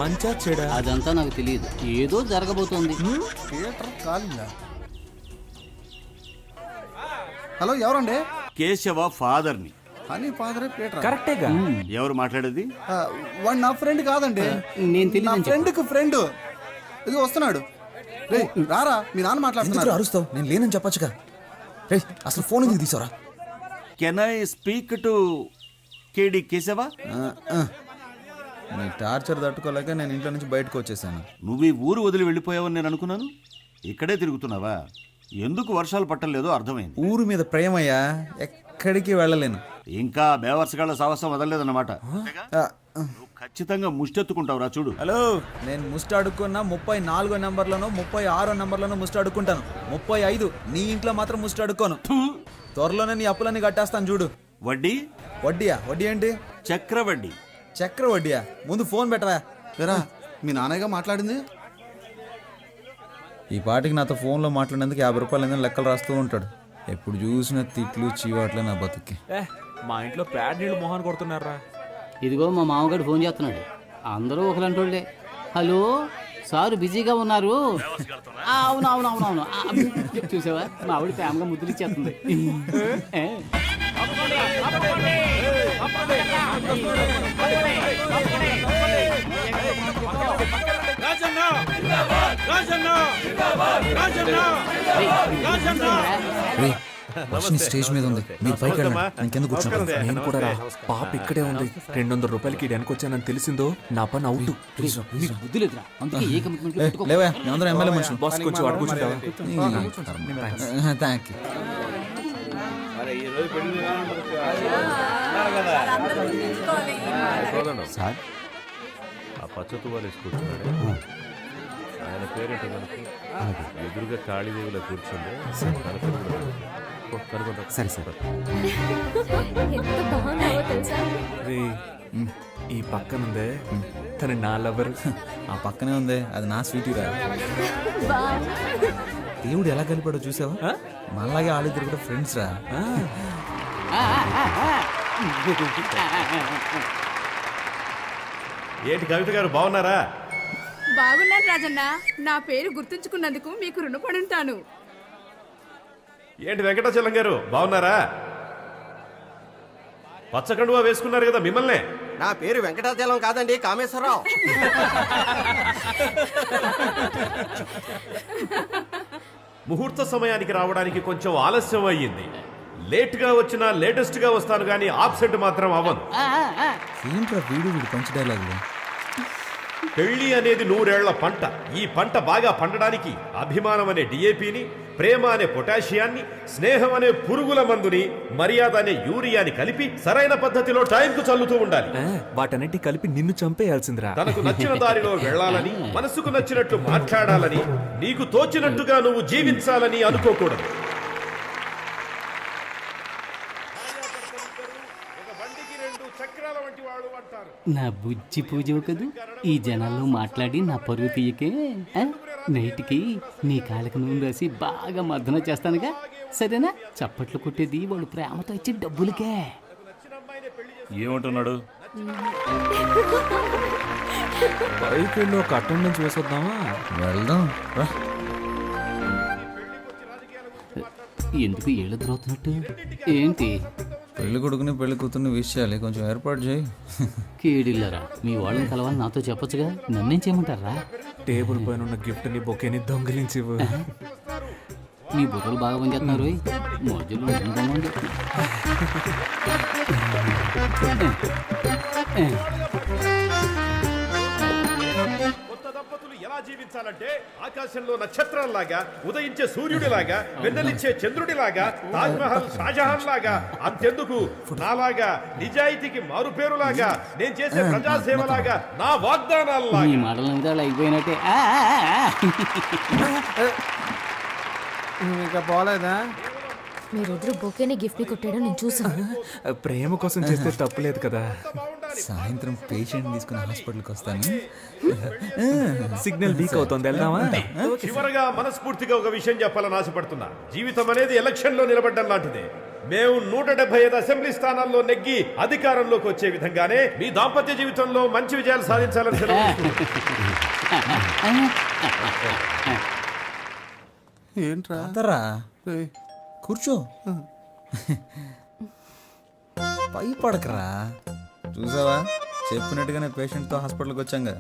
మంచా చెడా అదంతా నాకు తెలియదు, ఏదో జరగబోతోంది. థియేటర్ కాలిందా? హలో, ఎవరండి? కేశవ ఫాదర్ని. అని ఫాదరే పీటర్. కరెక్టేగా. ఎవరు మాట్లాడేది? వాడు నా ఫ్రెండ్ కాదండి, నేను నా ఫ్రెండ్కి ఫ్రెండ్. ఇది వస్తున్నాడు. రే రారా, మీ నాన్న మాట్లాడుతున్నారు. అరుస్తావు? నేను లేనని చెప్పొచ్చుగా. రే అసలు ఫోన్ ఎందుకు తీసారా? కెన్ ఐ స్పీక్ టు కేడి కేశవ? నీ టార్చర్ తట్టుకోలేక నేను ఇంట్లో నుంచి బయటకు వచ్చేసాను. నువ్వు ఈ ఊరు వదిలి వెళ్ళిపోయావని నేను అనుకున్నాను. ఇక్కడే తిరుగుతున్నావా? ఎందుకు వర్షాలు పట్టలేదో అర్థమైంది. ఊరు మీద ప్రేమయ్యా, ఎక్కడికి వెళ్ళలేను. ఇంకా బేవర్సగాళ్ళ సాహసం వదలలేదన్నమాట. నువ్వు ఖచ్చితంగా ముష్టెత్తుకుంటావురా చూడు. హలో, నేను ముస్ట్ అడుక్కున్నా 34 నెంబర్లను 36 నెంబర్లను ముస్ట్ అడుక్కుంటాను. 35 నీ ఇంట్లో మాత్రం ముస్ట్ అడుక్కోను. త్వరలోనే నీ అప్పులన్నీ కట్టేస్తాను చూడు. వడ్డీ? వడ్డీయా? వడ్డీ ఏంటి? చక్రవడ్డీ. చక్ర వడ్డీయా? ముందు ఫోన్ పెట్టవా. లేరా, మీ నాన్నగా మాట్లాడింది. ఈ పాటికి నాతో ఫోన్లో మాట్లాడేందుకు 50 రూపాయలు ఏదైనా లెక్కలు రాస్తూ ఉంటాడు. ఎప్పుడు చూసిన తిట్లు చీవాట్లే నా బతుక్కి. మా ఇంట్లో ప్యాడ్ నీళ్ళు మొహాన్ని కొడుతున్నారా. ఇదిగో మా మామగారు ఫోన్ చేస్తున్నాడు. అందరూ ఒకలంటోళ్ళే. హలో సార్, బిజీగా ఉన్నారు? అవునవునవునవును, చూసావా మా ఆవిడ ప్రేమగా ముద్దులు ఇచ్చేస్తుంది. స్టేజ్ మీద ఉంది, మీరు పైకి వెళ్ళండి. ఇంకెందుకు కూర్చుంటారు? నేను కూడా రా. పాప ఇక్కడే ఉంది. 200 రూపాయలకి వెనకొచ్చానని తెలిసిందో నా పని అవుట్. మీకు బుద్ధి లేదురా, అందుకే ఏ కమిట్మెంట్ లేవా, మేమందరం ఎమ్మెల్యే మనుషులు. బాస్ కొంచెం అడుగు కూర్చుంటావా? Thank you. సార్, ఆ పచ్చ తువ్వాలు వేసుకుంటున్నాడు. ఆయన పేరేంటో కనుక ఎదురుగా కాళీదేవిలో కూర్చుండే కనుకుంటా. సరే సరే. రే, ఈ పక్కనుందే తను నా లవర్. ఆ పక్కనే ఉంది, అది నా స్వీటీ రా. దేవుడు ఎలా కలిపాడో చూసావా? మనలాగే వాళ్ళిద్దరు కూడా ఫ్రెండ్స్ రా. ఏంటి కవిత గారు, బాగున్నారా? బాగున్నాను రాజన్న. నా పేరు గుర్తుంచుకున్నందుకు మీకు రుణపడి ఉంటాను. ఏంటి వెంకటాచలం గారు, బాగున్నారా? పచ్చకండువా వేసుకున్నారు కదా, మిమ్మల్నే. నా పేరు వెంకటాచలం కాదండి, కామేశ్వరరావు. ముహూర్త సమయానికి రావడానికి కొంచెం ఆలస్యం అయ్యింది. లేట్గా వచ్చినా లేటెస్ట్గా వస్తాను కానీ ఆబ్సెంట్ మాత్రం అవ్వను. ఏంట్రా వీడు పంచ్ డైలాగులు? పెళ్లి అనేది 100 ఏళ్ల పంట. ఈ పంట బాగా పండడానికి అభిమానం అనే డిఏపిని, ప్రేమ అనే పొటాషియాన్ని, స్నేహం అనే పురుగుల మందుని, మర్యాద అనే యూరియాని కలిపి సరైన పద్ధతిలో టైంకు చల్లుతూ ఉండాలి. వాటన్నిటి కలిపి నిన్ను చంపేయాల్సిందిరా. తనకు నచ్చిన దారిలో వెళ్లాలని, మనసుకు నచ్చినట్లు మాట్లాడాలని, నీకు తోచినట్టుగా నువ్వు జీవించాలని అనుకోకూడదు. నా బుజ్జి పూజ కదూ, ఈ జనాల్లో మాట్లాడి నా పరువు తీయకే. నైట్కి నీ కాళ్ళకి నూనె రాసి బాగా మర్దన చేస్తానుగా, సరేనా? చప్పట్లు కొట్టేది వాడు ప్రేమతో ఇచ్చే డబ్బులకే. ఏమంటున్నాడు? బైక్ వెళ్ళి ఒక అటెండెన్స్ వేసొద్దామా? వెళ్దాం రా. ఎందుకు ఏళ్ళు ద్రోతున్నట్టు ఏంటి? పెళ్లి కొడుకుని పెళ్లి కూతుర్ని విష్ చేయాలి, కొంచెం ఏర్పాటు చేయి. కీడిల్లరా, మీ వాళ్ళని కలవాలి నాతో చెప్పొచ్చుగా, నన్నేం చేయమంటారా? టేబుల్ పైన ఉన్న గిఫ్ట్ ని బొకేని దొంగిలించివు. మీ బుర్రలు బాగా పనిచేస్తున్నారు. మధ్యలో ఉండకండి. కొత్త దంపతులు ఎలా జీవించాలంటే ఆకాశంలో నక్షత్రాల్లాగా, ఉదయించే సూర్యుడిలాగా, వెన్నెలిచ్చే చంద్రుడిలాగా, తాజ్ మహల్ షాజహాన్ లాగా, అంతెందుకు నాలాగా, నిజాయితీకి మారుపేరులాగా, నేను చేసే ప్రజాసేవలాగా, నా వాగ్దానాల్లాగా. మీ మాటల మీద అయిపోయినట్టే. ఇంకా పోలేదా? మీరిద్దరు బొకేని గిఫ్ట్ ని కొట్టాడో నేను చూసాను. ప్రేమ కోసం చేస్తే తప్పులేదు కదా. సాయంత్రం పేషెంట్ తీసుకుని హాస్పిటల్కి వస్తాను. సిగ్నల్ వీక్ అవుతుంది, వెళ్దామా? చివరగా మనస్ఫూర్తిగా ఒక విషయం చెప్పాలని ఆశపడుతున్నా. జీవితం అనేది ఎలక్షన్ లో నిలబడ్డం లాంటిదే. మేము 175 అసెంబ్లీ స్థానాల్లో నెగ్గి అధికారంలోకి వచ్చే విధంగానే మీ దాంపత్య జీవితంలో మంచి విజయాలు సాధించాలని ఏంట్రా అందరా రేయ్, కూర్చో. పై పడకరా. చూసావా, చెప్పినట్టుగానే పేషెంట్తో హాస్పిటల్కి వచ్చాంగా.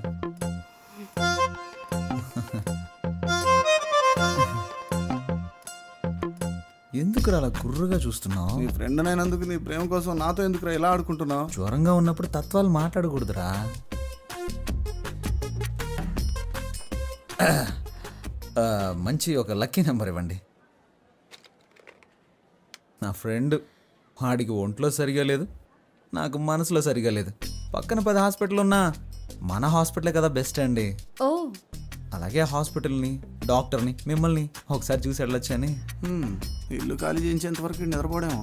ఎందుకురా అలా గుర్రుగా చూస్తున్నావు? నీ ఫ్రెండ్ అయినందుకు నీ ప్రేమ కోసం నాతో ఎందుకురా ఇలా ఆడుకుంటున్నావు? జ్వరంగా ఉన్నప్పుడు తత్వాలు మాట్లాడకూడదురా. మంచి ఒక లక్కీ నెంబర్ ఇవ్వండి. నా ఫ్రెండ్, వాడికి ఒంట్లో సరిగా లేదు, నాకు మనసులో సరిగా లేదు. పక్కన 10 హాస్పిటల్ ఉన్నా మన హాస్పిటలే కదా బెస్ట్ అండి. ఓ అలాగే హాస్పిటల్ని, డాక్టర్ని, మిమ్మల్ని ఒకసారి చూసి వెళ్ళొచ్చని. ఇల్లు ఖాళీ చేయించేంత వరకు నిద్రపోడేమో.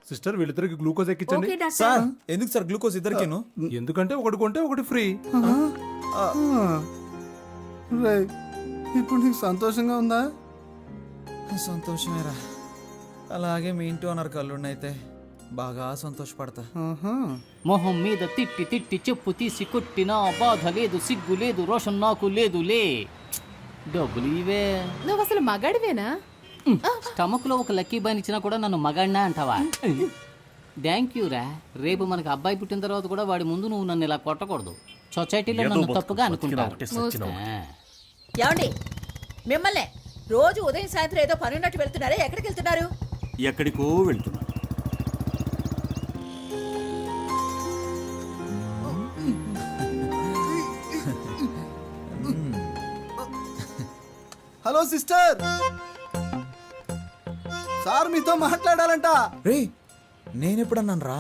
సిస్టర్ వీళ్ళిద్దరికి గ్లూకోజ్ ఎక్కించండి. Okay doctor. సార్ ఎందుకు సార్ గ్లూకోజ్ ఇద్దరికిను? ఎందుకంటే ఒకటి కొంటే ఒకటి ఫ్రీ. రేయ్, ఇప్పుడు నీకు సంతోషంగా ఉందా? సంతోషమేరా. అలాగే మీ ఇంటి ఓనర్ కళ్ళున్నైతే బాగా సంతోషపడతా. మొహం మీద తిట్టి తిట్టి చెప్పు తీసి కొట్టినా బాధ లేదు, సిగ్గు లేదు, రోషన్ నాకు లేదులే. డబ్బులు ఇవే. నువ్వు అసలు మగాడివేనా? స్టమక్ లో ఒక లక్కీ బాయ్ ఇచ్చినా కూడా నన్ను మగాడినా అంటావా? థ్యాంక్ యూ రా. రేపు మనకు అబ్బాయి పుట్టిన తర్వాత కూడా వాడి ముందు నువ్వు నన్ను ఇలా కొట్టకూడదు. సొసైటీలో నన్ను తప్పుగా అనుకుంటారు. ఏమండి, మిమ్మల్ని రోజు ఉదయం సాయంత్రం ఏదో పని ఉన్నట్టు వెళ్తున్నారే, ఎక్కడికి వెళ్తున్నారు? ఎక్కడికో వెళ్తున్నా. హలో సిస్టర్, సార్ మీతో మాట్లాడాలంట. రే, నేనెప్పుడన్నాను రా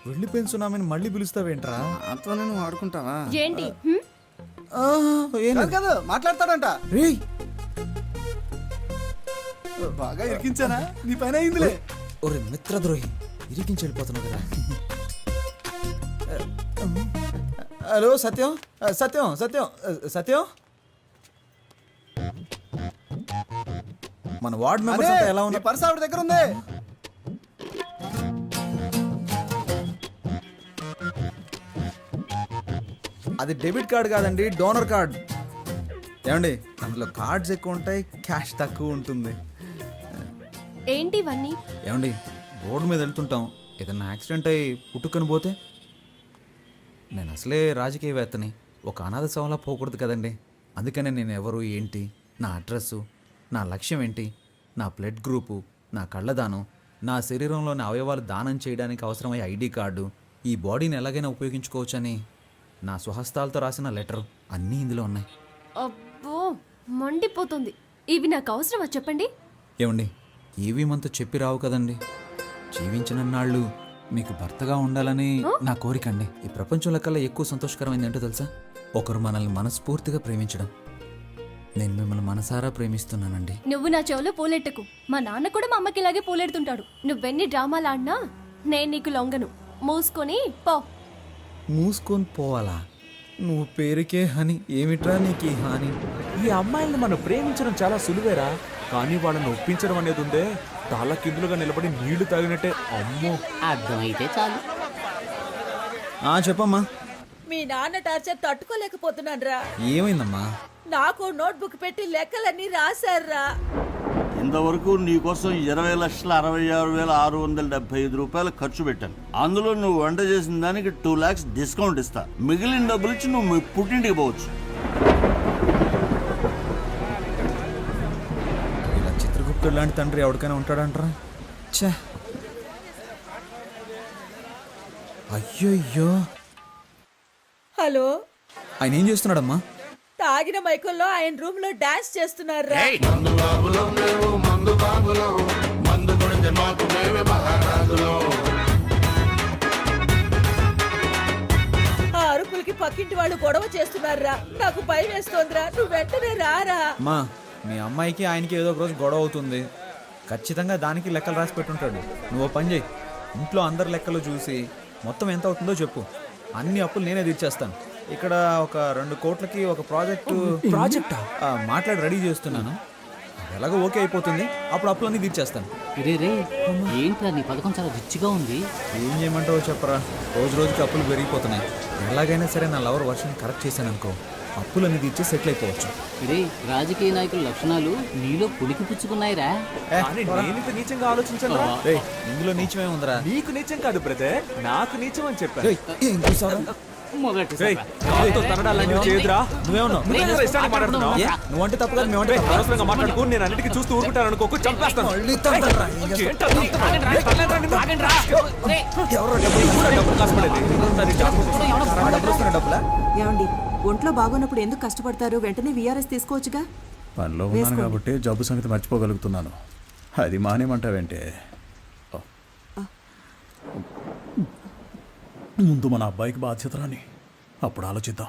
వెళ్ళిపోయిన సునామీని మళ్ళీ పిలుస్తావేంట్రా? నాతో నేను ఆడుకుంటావా? ఏంటి? కాదు కాదు, మాట్లాడతాడంట. రే, బాగా ఇరికించానా? నీ పైన అయిందిలే. ఒరే మిత్రద్రోహి, ఇరికించి వెళ్ళిపోతున్నావు కదా. హలో సత్యం, సత్యం, సత్యం, సత్యం. మన వార్డ్ మెంబర్స్ అంతా ఎలా నీ ఉన్నారు? పర్స్ ఆవిడ దగ్గర ఉంది. అది డెబిట్ కార్డ్ కాదండి, డోనర్ కార్డ్. ఏమండి, అందులో కార్డ్స్ ఎక్కువ ఉంటాయి, క్యాష్ తక్కువ ఉంటుంది. ఏంటి ఇవన్నీ? ఏమండి, రోడ్డు మీద వెళ్తుంటాం, ఏదన్నా యాక్సిడెంట్ అయ్యి పుట్టుకొని పోతే? నేను అసలే రాజకీయవేత్తని, ఒక అనాథ శవంలా పోకూడదు కదండి. అందుకనే నేను ఎవరు, ఏంటి, నా అడ్రస్సు, నా లక్ష్యం ఏంటి, నా బ్లడ్ గ్రూపు, నా కళ్ళదానం, నా శరీరంలోని అవయవాలు దానం చేయడానికి అవసరమయ్యే ఐడి కార్డు, ఈ బాడీని ఎలాగైనా ఉపయోగించుకోవచ్చని నా స్వహస్తాలతో రాసిన లెటర్ అన్నీ ఇందులో ఉన్నాయి. అబ్బో మండిపోతుంది. ఇవి నాకు అవసరమా చెప్పండి? ఏమండి, ఏవి మనతో చెప్పి రావు కదండి. జీవించినన్నాళ్ళు మీకు భర్తగా ఉండాలని నా కోరికండి. ఈ ప్రపంచంలో కల్లా ఎక్కువ సంతోషకరమైంది ఏంటో తెలుసా? ఒకరు మనల్ని మనస్ఫూర్తిగా ప్రేమించడం. నేను మిమ్మల్ని మనసారా ప్రేమిస్తున్నానండి. నువ్వు నా చెవులో పూలెట్టకు. మా నాన్న కూడా మా అమ్మకి ఇలాగే పూలెడుతుంటాడు. నువ్వెన్ని డ్రామాలు ఆడినా నేను నీకు లొంగను. మూసుకొని పో. మూసుకొని పోవాలా? నువ్వు పేరుకే హని, ఏమిట్రా నీకు ఈ హాని? ఈ అమ్మాయిల్ని మనం ప్రేమించడం చాలా సులువేరా, కానీ వాళ్ళని ఒప్పించడం అనేది ఉందే, తాళ్ళ కిందులుగా నిలబడి నీళ్లు తాగినట్టే. అమ్మో, అర్థమైతే చాలు. చెప్పమ్మా. మీ నాన్న టార్చర్ తట్టుకోలేకపోతున్నాను రా. ఏమైందమ్మా? నాకు నోట్బుక్ పెట్టి లెక్కలన్నీ రాశారా. ఇంతవరకు నీకోసం 20,66,675 రూపాయలు ఖర్చు పెట్టాను. అందులో నువ్వు వంట చేసిన దానికి 2 lakhs డిస్కౌంట్ ఇస్తా. మిగిలిన డబ్బులు ఇచ్చి నువ్వు మీ పుట్టింటికి పోవచ్చు. ఇలా చిత్రగుప్తుడు లాంటి తండ్రి ఎవరికైనా ఉంటాడంటారా? ఛే, అయ్యో. హలో, ఆయన ఏం చేస్తున్నాడమ్మా? తాగిన మైకుల్లో ఆయన రూమ్ లో డాన్స్ చేస్తున్నారా. ఆ అరుపులకి పక్కింటి వాళ్ళు గొడవ చేస్తున్నారా. నాకు భయం వేస్తోందిరా. నువ్వు వెంటనే రారా. అమ్మా, మీ అమ్మాయికి ఆయనకి ఏదో ఒక రోజు గొడవ అవుతుంది, ఖచ్చితంగా దానికి లెక్కలు రాసి పెట్టుంటాడు. నువ్వు ఓ పని చేయి, ఇంట్లో అందరి లెక్కలు చూసి మొత్తం ఎంత అవుతుందో చెప్పు, అన్ని అప్పులు నేనే తీర్చేస్తాను. ఇక్కడ ఒక 2 కోట్లకి ఒక ప్రాజెక్టా మాట్లాడి రెడీ చేస్తున్నాను. ఎలాగో ఓకే అయిపోతుంది, అప్పుడు అప్పులన్నీ తీర్చేస్తాను. రే రే ఏంట్రా నీ పథకం చాలా రిచ్గా ఉంది. ఏం చేయమంటావో చెప్పరా, రోజు రోజుకి అప్పులు పెరిగిపోతున్నాయి. ఎలాగైనా సరే నా లవర్ వర్షన్ కరెక్ట్ చేశాను అనుకో, అప్పులన్నీ తీర్చి సెటిల్ అయిపోవచ్చు. రే రాజకీయ నాయకుల లక్షణాలు నీలో పులికి పుచ్చుకున్నాయిరా. కానీ నేను ఇంత నీచంగా ఆలోచించను. రేయ్, ఇందులో నీచమే ఉందిరా. నీకు నీచం కాదు బ్రదర్, నాకు నీచం అని చెప్పాను. రేయ్, ఏం చూసావురా? మొదటిసారి కాలుతో తనడాలని చేయదురా. నువ్వేమన్నావు? నువ్వేరా ఇష్టానికి మాట్లాడుతున్నావు? ఏ? నువ్వంటే తప్పు కాదు, మేమంటే తప్పు. అనవసరంగా మాట్లాడుకో, నేను అన్నిటికీ చూస్తూ ఊరుకుంటాను అనుకోకు, చంపేస్తాను. మళ్ళీ తండ్రా, ఏం చేస్తావు? ఏంటది? ఎవరో డబ్బులు కూడా డబ్బులు కాసుపడేది. ఆ డబ్బులు వస్తున్న డబ్బులా? ఏమండి ఒంట్లో బాగోనప్పుడు ఎందుకు కష్టపడతారు? వెంటనే విఆర్ఎస్ తీసుకోవచ్చుగా. పనిలో ఉన్నాను కాబట్టి జబ్బు సంగతి మర్చిపోగలుగుతున్నాను. అది మానేమంటావేంటే? ముందు మన అబ్బాయికి బాధ్యత రాని, అప్పుడు ఆలోచిద్దాం.